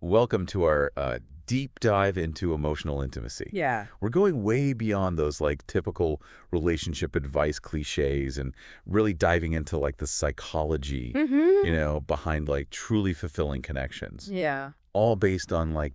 welcome to our deep dive into emotional intimacy. Yeah. We're going way beyond those like typical relationship advice cliches and really diving into like the psychology, behind like truly fulfilling connections. Yeah. All based on like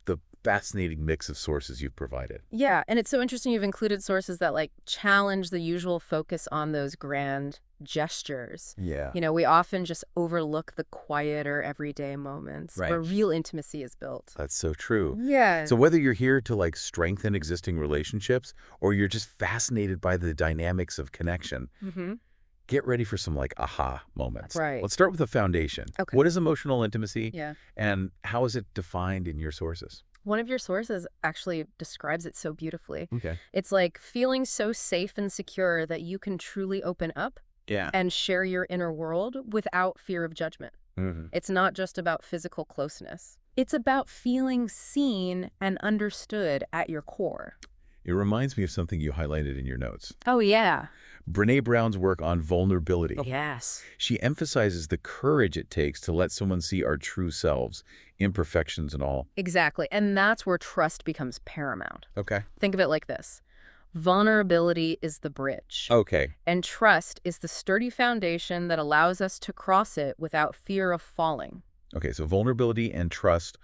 the fascinating mix of sources you've provided. Yeah. And it's so interesting you've included sources that like challenge the usual focus on those grand gestures. Yeah. We often just overlook the quieter everyday moments Right. where real intimacy is built. That's so true. Yeah. So whether you're here to like strengthen existing relationships or you're just fascinated by the dynamics of connection, get ready for some like aha moments. Right. Let's start with the foundation. Okay. What is emotional intimacy? Yeah. And how is it defined in your sources? One of your sources actually describes it so beautifully. Okay. It's like feeling so safe and secure that you can truly open up Yeah. and share your inner world without fear of judgment. It's not just about physical closeness. It's about feeling seen and understood at your core. It reminds me of something you highlighted in your notes. Oh, yeah. Brene Brown's work on vulnerability. Yes. She emphasizes the courage it takes to let someone see our true selves, imperfections and all. Exactly. And that's where trust becomes paramount. Okay. Think of it like this. Vulnerability is the bridge. Okay. And trust is the sturdy foundation that allows us to cross it without fear of falling. Okay, so vulnerability and trust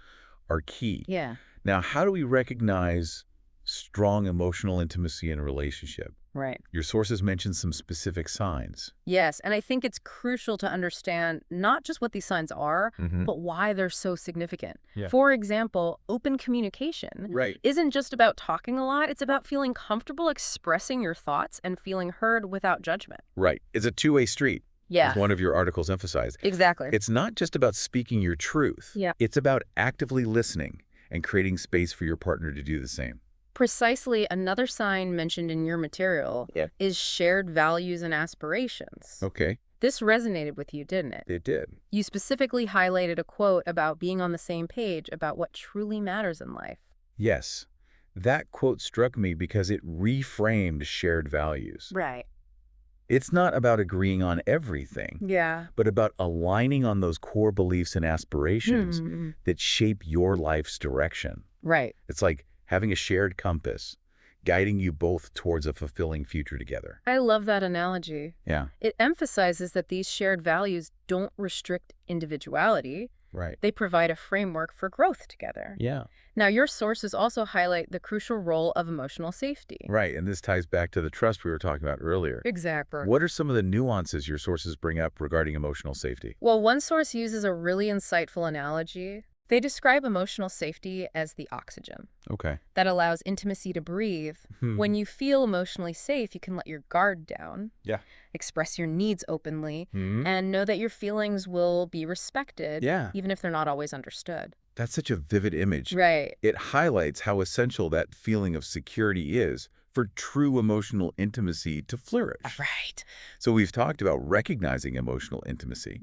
are key. Yeah. Now, how do we recognize strong emotional intimacy in a relationship? Right. Your sources mention some specific signs. Yes, and I think it's crucial to understand not just what these signs are, but why they're so significant. Yeah. For example, open communication Right. isn't just about talking a lot, it's about feeling comfortable expressing your thoughts and feeling heard without judgment. Right. It's a two-way street, Yeah, as one of your articles emphasized. exactly. It's not just about speaking your truth. Yeah. It's about actively listening and creating space for your partner to do the same. Precisely another sign mentioned in your material is shared values and aspirations. Okay. This resonated with you, didn't it? It did. You specifically highlighted a quote about being on the same page about what truly matters in life. Yes. That quote struck me because it reframed shared values. Right. It's not about agreeing on everything, Yeah. but about aligning on those core beliefs and aspirations that shape your life's direction. Right. It's like having a shared compass, guiding you both towards a fulfilling future together. I love that analogy. Yeah. It emphasizes that these shared values don't restrict individuality. Right. They provide a framework for growth together. Yeah. Now, your sources also highlight the crucial role of emotional safety. Right. And this ties back to the trust we were talking about earlier. Exactly. What are some of the nuances your sources bring up regarding emotional safety? Well, one source uses a really insightful analogy. They describe emotional safety as the oxygen Okay. that allows intimacy to breathe. When you feel emotionally safe, you can let your guard down, Yeah. express your needs openly, and know that your feelings will be respected, Yeah. even if they're not always understood. That's such a vivid image. Right. It highlights how essential that feeling of security is for true emotional intimacy to flourish. Right. So we've talked about recognizing emotional intimacy,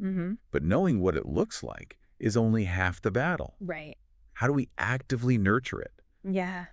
but knowing what it looks like is only half the battle. Right. How do we actively nurture it? Yeah.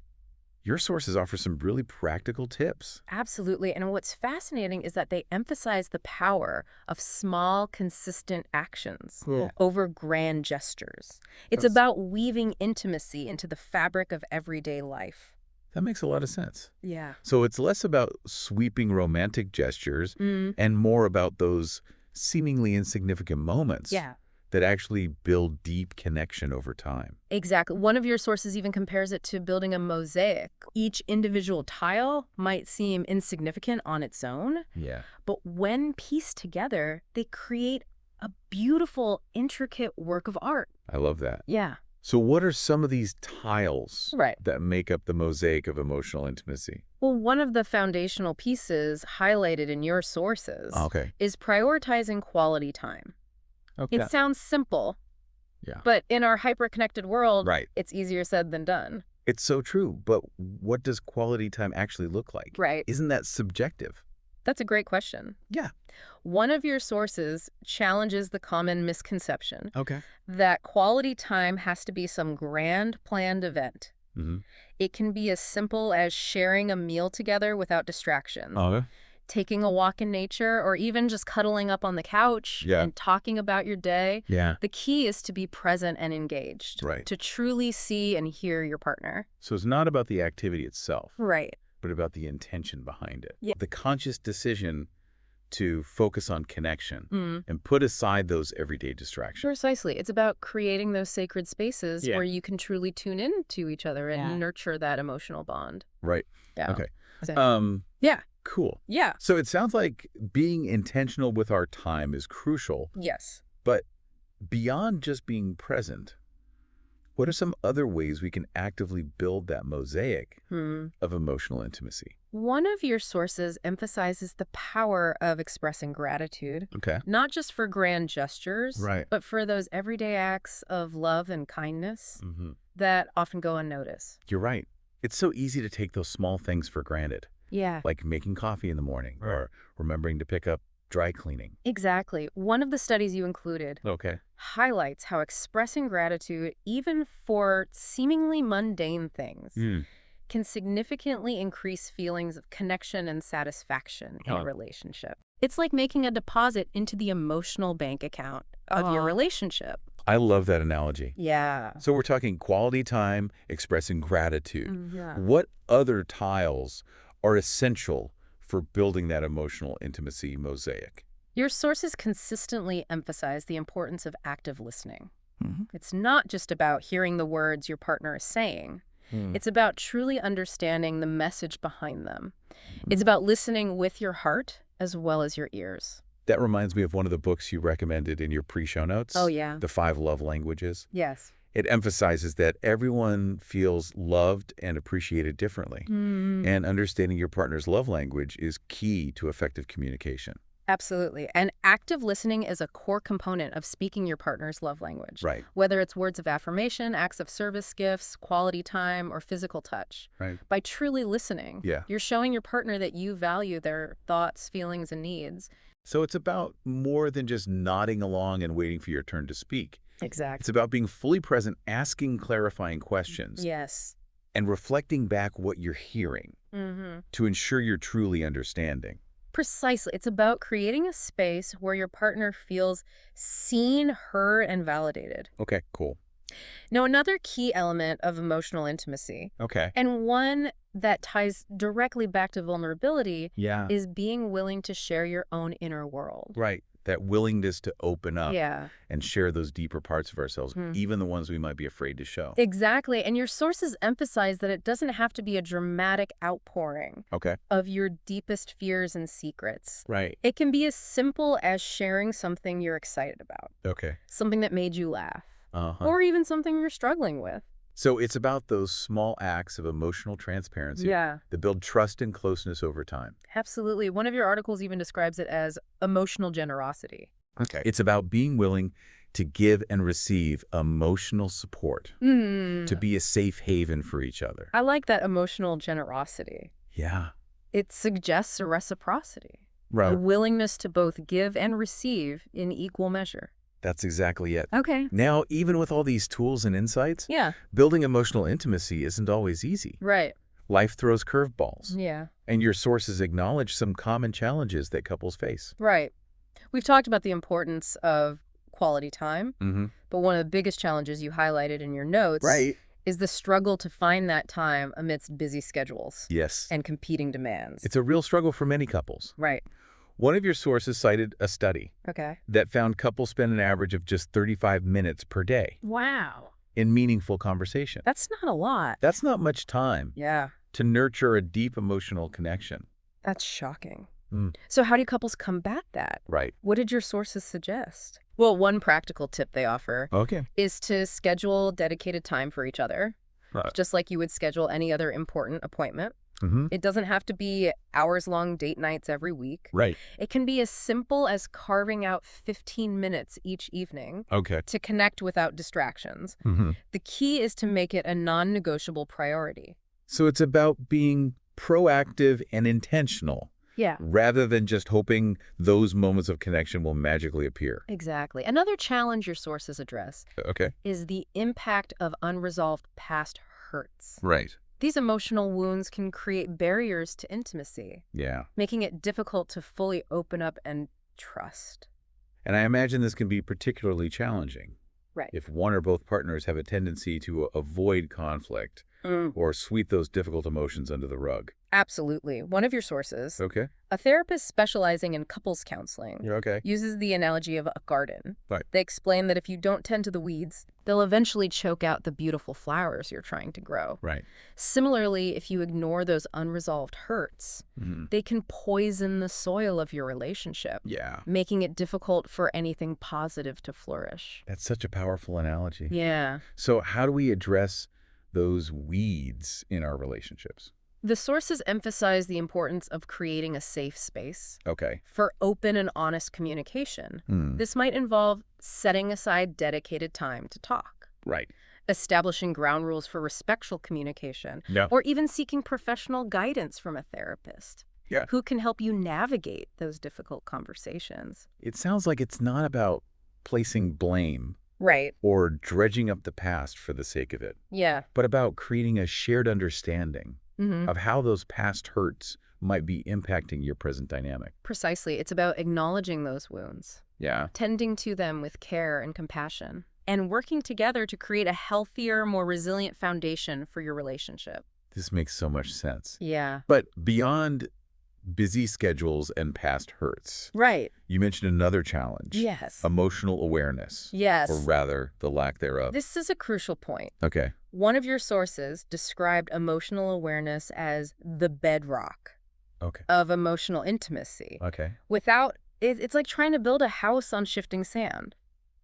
Your sources offer some really practical tips. Absolutely. And what's fascinating is that they emphasize the power of small, consistent actions over grand gestures. It's about weaving intimacy into the fabric of everyday life. That makes a lot of sense. Yeah. So it's less about sweeping romantic gestures and more about those seemingly insignificant moments Yeah. that actually build deep connection over time. Exactly. One of your sources even compares it to building a mosaic. Each individual tile might seem insignificant on its own, Yeah. but when pieced together, they create a beautiful, intricate work of art. I love that. Yeah. So what are some of these tiles Right. that make up the mosaic of emotional intimacy? Well, one of the foundational pieces highlighted in your sources Okay. is prioritizing quality time. Okay. It sounds simple, Yeah. but in our hyper-connected world, Right. it's easier said than done. It's so true, but what does quality time actually look like? Right. Isn't that subjective? That's a great question. Yeah. One of your sources challenges the common misconception Okay. that quality time has to be some grand planned event. It can be as simple as sharing a meal together without distractions. Okay. taking a walk in nature, or even just cuddling up on the couch and talking about your day. Yeah. The key is to be present and engaged, Right. to truly see and hear your partner. So it's not about the activity itself, Right. but about the intention behind it. Yeah. The conscious decision to focus on connection and put aside those everyday distractions. Precisely. It's about creating those sacred spaces where you can truly tune in to each other and nurture that emotional bond. Right. Yeah. Okay. Yeah. Cool. Yeah. So it sounds like being intentional with our time is crucial, Yes. but beyond just being present, what are some other ways we can actively build that mosaic of emotional intimacy? One of your sources emphasizes the power of expressing gratitude, Okay. not just for grand gestures, Right. but for those everyday acts of love and kindness that often go unnoticed. You're right. It's so easy to take those small things for granted, Yeah. like making coffee in the morning or remembering to pick up dry cleaning. Exactly. One of the studies you included highlights how expressing gratitude, even for seemingly mundane things, can significantly increase feelings of connection and satisfaction in a relationship. It's like making a deposit into the emotional bank account of your relationship. I love that analogy. Yeah. So we're talking quality time, expressing gratitude. What other tiles are essential for building that emotional intimacy mosaic? Your sources consistently emphasize the importance of active listening. It's not just about hearing the words your partner is saying. It's about truly understanding the message behind them. It's about listening with your heart as well as your ears. That reminds me of one of the books you recommended in your pre-show notes. Oh, yeah. The 5 Love Languages. Yes. It emphasizes that everyone feels loved and appreciated differently. And understanding your partner's love language is key to effective communication. Absolutely. And active listening is a core component of speaking your partner's love language. Right. Whether it's words of affirmation, acts of service, gifts, quality time, or physical touch. Right. By truly listening, you're showing your partner that you value their thoughts, feelings, and needs. So it's about more than just nodding along and waiting for your turn to speak. Exactly. It's about being fully present, asking clarifying questions. Yes. And reflecting back what you're hearing to ensure you're truly understanding. Precisely. It's about creating a space where your partner feels seen, heard, and validated. Okay, cool. Now, another key element of emotional intimacy, and one that ties directly back to vulnerability, is being willing to share your own inner world. Right. That willingness to open up and share those deeper parts of ourselves, even the ones we might be afraid to show. Exactly. And your sources emphasize that it doesn't have to be a dramatic outpouring of your deepest fears and secrets. Right. It can be as simple as sharing something you're excited about. Something that made you laugh. Or even something you're struggling with. So it's about those small acts of emotional transparency that build trust and closeness over time. Absolutely. One of your articles even describes it as emotional generosity. It's about being willing to give and receive emotional support, to be a safe haven for each other. I like that emotional generosity. Yeah. It suggests a reciprocity. Right. A willingness to both give and receive in equal measure. That's exactly it. Now, even with all these tools and insights, yeah, building emotional intimacy isn't always easy. Right. Life throws curveballs. Yeah. And your sources acknowledge some common challenges that couples face. Right. We've talked about the importance of quality time, but one of the biggest challenges you highlighted in your notes is the struggle to find that time amidst busy schedules and competing demands. It's a real struggle for many couples. Right. One of your sources cited a study that found couples spend an average of just 35 minutes per day. Wow. In meaningful conversation. That's not a lot. That's not much time to nurture a deep emotional connection. That's shocking. So how do couples combat that? Right. What did your sources suggest? Well, one practical tip they offer is to schedule dedicated time for each other, just like you would schedule any other important appointment. It doesn't have to be hours-long date nights every week. Right. It can be as simple as carving out 15 minutes each evening to connect without distractions. The key is to make it a non-negotiable priority. So it's about being proactive and intentional. Rather than just hoping those moments of connection will magically appear. Exactly. Another challenge your sources address is the impact of unresolved past hurts. Right. These emotional wounds can create barriers to intimacy, Yeah. making it difficult to fully open up and trust. And I imagine this can be particularly challenging Right. if one or both partners have a tendency to avoid conflict or sweep those difficult emotions under the rug. Absolutely. One of your sources, Okay. a therapist specializing in couples counseling, Yeah, okay. uses the analogy of a garden. Right. They explain that if you don't tend to the weeds, they'll eventually choke out the beautiful flowers you're trying to grow. Right. Similarly, if you ignore those unresolved hurts, they can poison the soil of your relationship, Yeah. making it difficult for anything positive to flourish. That's such a powerful analogy. Yeah. So how do we address those weeds in our relationships? The sources emphasize the importance of creating a safe space Okay. for open and honest communication. Hmm. This might involve setting aside dedicated time to talk, Right. establishing ground rules for respectful communication, Yeah. or even seeking professional guidance from a therapist Yeah. who can help you navigate those difficult conversations. It sounds like it's not about placing blame Right. or dredging up the past for the sake of it, Yeah. but about creating a shared understanding Mm-hmm. of how those past hurts might be impacting your present dynamic. Precisely. It's about acknowledging those wounds, Yeah. tending to them with care and compassion, and working together to create a healthier, more resilient foundation for your relationship. This makes so much sense. Yeah. But beyond busy schedules and past hurts, Right. you mentioned another challenge. Yes. Emotional awareness. Yes. Or rather, the lack thereof. This is a crucial point. Okay. One of your sources described emotional awareness as the bedrock Okay. of emotional intimacy. Okay. It's like trying to build a house on shifting sand.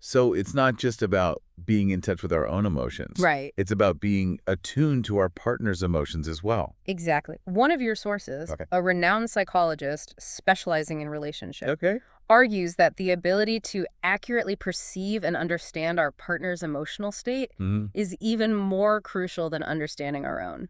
So it's not just about being in touch with our own emotions. Right. It's about being attuned to our partner's emotions as well. Exactly. One of your sources, Okay. a renowned psychologist specializing in relationships, Okay. argues that the ability to accurately perceive and understand our partner's emotional state is even more crucial than understanding our own.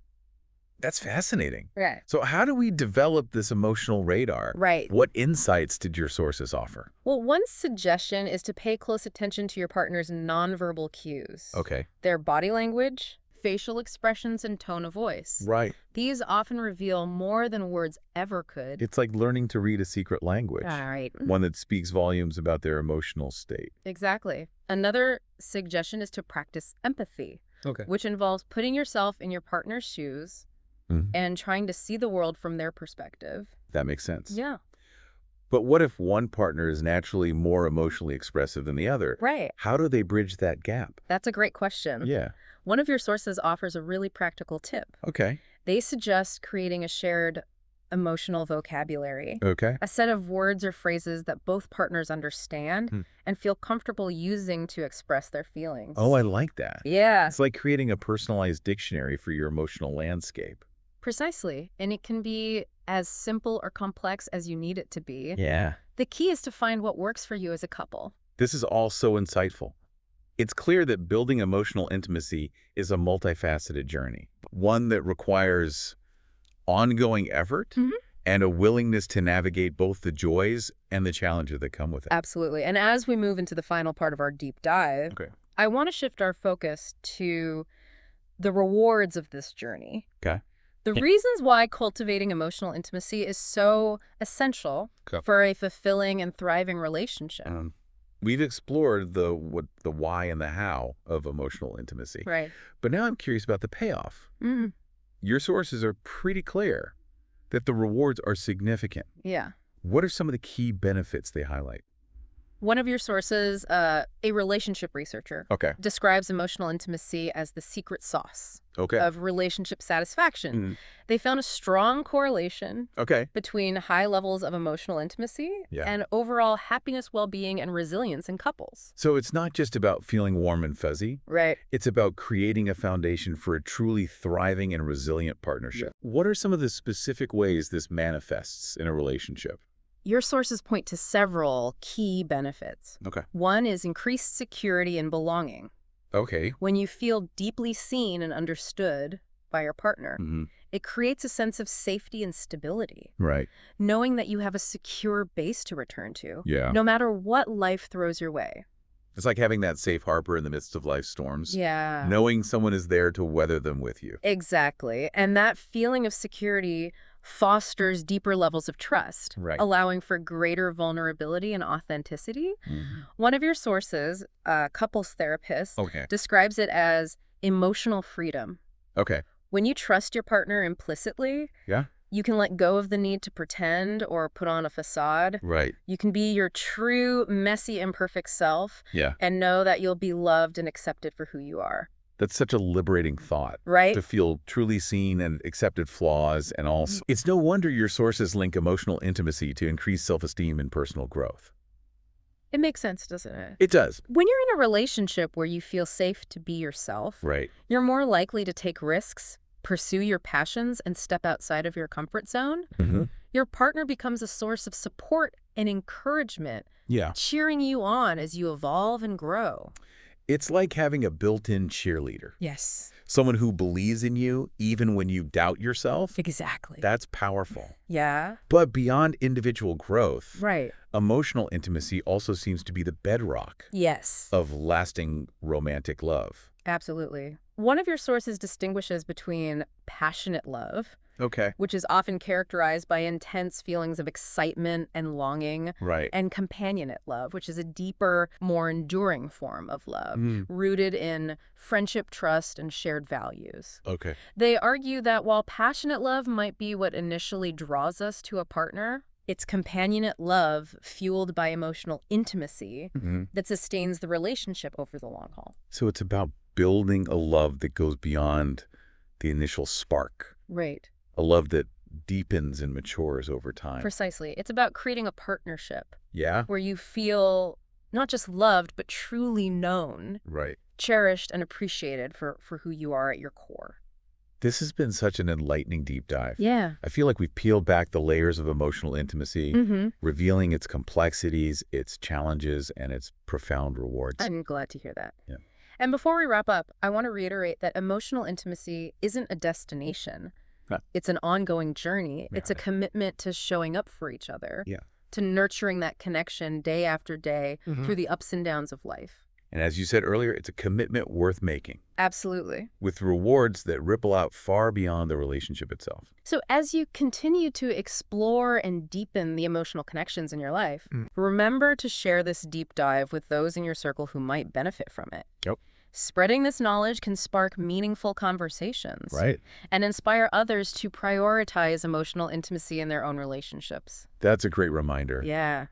That's fascinating. Right. So how do we develop this emotional radar? Right. What insights did your sources offer? Well, one suggestion is to pay close attention to your partner's nonverbal cues. Okay. Their body language, facial expressions, and tone of voice. Right. These often reveal more than words ever could. It's like learning to read a secret language. All right. One that speaks volumes about their emotional state. Exactly. Another suggestion is to practice empathy, Okay. which involves putting yourself in your partner's shoes and trying to see the world from their perspective. That makes sense. Yeah. But what if one partner is naturally more emotionally expressive than the other? Right. How do they bridge that gap? That's a great question. Yeah. One of your sources offers a really practical tip. Okay. They suggest creating a shared emotional vocabulary, Okay. a set of words or phrases that both partners understand and feel comfortable using to express their feelings. Oh, I like that. Yeah. It's like creating a personalized dictionary for your emotional landscape. Precisely. And it can be as simple or complex as you need it to be. Yeah. The key is to find what works for you as a couple. This is all so insightful. It's clear that building emotional intimacy is a multifaceted journey, one that requires ongoing effort and a willingness to navigate both the joys and the challenges that come with it. Absolutely. And as we move into the final part of our deep dive, Okay. I want to shift our focus to the rewards of this journey. Okay. The reasons why cultivating emotional intimacy is so essential Okay. for a fulfilling and thriving relationship. We've explored the why and the how of emotional intimacy. Right. But now I'm curious about the payoff. Your sources are pretty clear that the rewards are significant. Yeah. What are some of the key benefits they highlight? One of your sources, a relationship researcher, Okay. describes emotional intimacy as the secret sauce Okay. of relationship satisfaction. They found a strong correlation Okay. between high levels of emotional intimacy and overall happiness, well-being, and resilience in couples. So it's not just about feeling warm and fuzzy. Right. It's about creating a foundation for a truly thriving and resilient partnership. What are some of the specific ways this manifests in a relationship? Your sources point to several key benefits. Okay. One is increased security and belonging. Okay. When you feel deeply seen and understood by your partner, it creates a sense of safety and stability, Right. knowing that you have a secure base to return to, Yeah. no matter what life throws your way. It's like having that safe harbor in the midst of life's storms. Yeah. Knowing someone is there to weather them with you. Exactly. And that feeling of security fosters deeper levels of trust, Right. allowing for greater vulnerability and authenticity. Mm-hmm. One of your sources, a couples therapist, Okay. describes it as emotional freedom. Okay. When you trust your partner implicitly, Yeah. you can let go of the need to pretend or put on a facade. Right. You can be your true, messy, imperfect self Yeah. and know that you'll be loved and accepted for who you are. That's such a liberating thought. Right? To feel truly seen and accepted flaws and all. It's no wonder your sources link emotional intimacy to increased self-esteem and personal growth. It makes sense, doesn't it? It does. When you're in a relationship where you feel safe to be yourself, Right. you're more likely to take risks, pursue your passions, and step outside of your comfort zone. Mm-hmm. Your partner becomes a source of support and encouragement, Yeah. cheering you on as you evolve and grow. It's like having a built-in cheerleader. Yes. Someone who believes in you even when you doubt yourself. Exactly. That's powerful. Yeah. But beyond individual growth, Right. emotional intimacy also seems to be the bedrock Yes. of lasting romantic love. Absolutely. One of your sources distinguishes between passionate love, Okay. which is often characterized by intense feelings of excitement and longing, Right. and companionate love, which is a deeper, more enduring form of love, rooted in friendship, trust, and shared values. Okay. They argue that while passionate love might be what initially draws us to a partner, it's companionate love fueled by emotional intimacy that sustains the relationship over the long haul. So it's about building a love that goes beyond the initial spark. Right. A love that deepens and matures over time. Precisely. It's about creating a partnership Yeah? where you feel not just loved, but truly known, Right. cherished, and appreciated for who you are at your core. This has been such an enlightening deep dive. Yeah. I feel like we've peeled back the layers of emotional intimacy, revealing its complexities, its challenges, and its profound rewards. I'm glad to hear that. Yeah. And before we wrap up, I want to reiterate that emotional intimacy isn't a destination. Huh. It's an ongoing journey. Yeah. It's a commitment to showing up for each other, Yeah. to nurturing that connection day after day through the ups and downs of life. And as you said earlier, it's a commitment worth making, Absolutely. with rewards that ripple out far beyond the relationship itself. So as you continue to explore and deepen the emotional connections in your life, remember to share this deep dive with those in your circle who might benefit from it. Yep. Spreading this knowledge can spark meaningful conversations. Right. And inspire others to prioritize emotional intimacy in their own relationships. That's a great reminder. Yeah.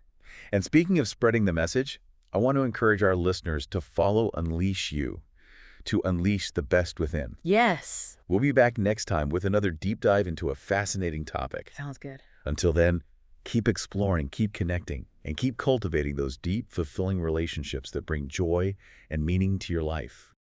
And speaking of spreading the message, I want to encourage our listeners to follow Unleash You, to unleash the best within. Yes. We'll be back next time with another deep dive into a fascinating topic. Sounds good. Until then, keep exploring, keep connecting, and keep cultivating those deep, fulfilling relationships that bring joy and meaning to your life.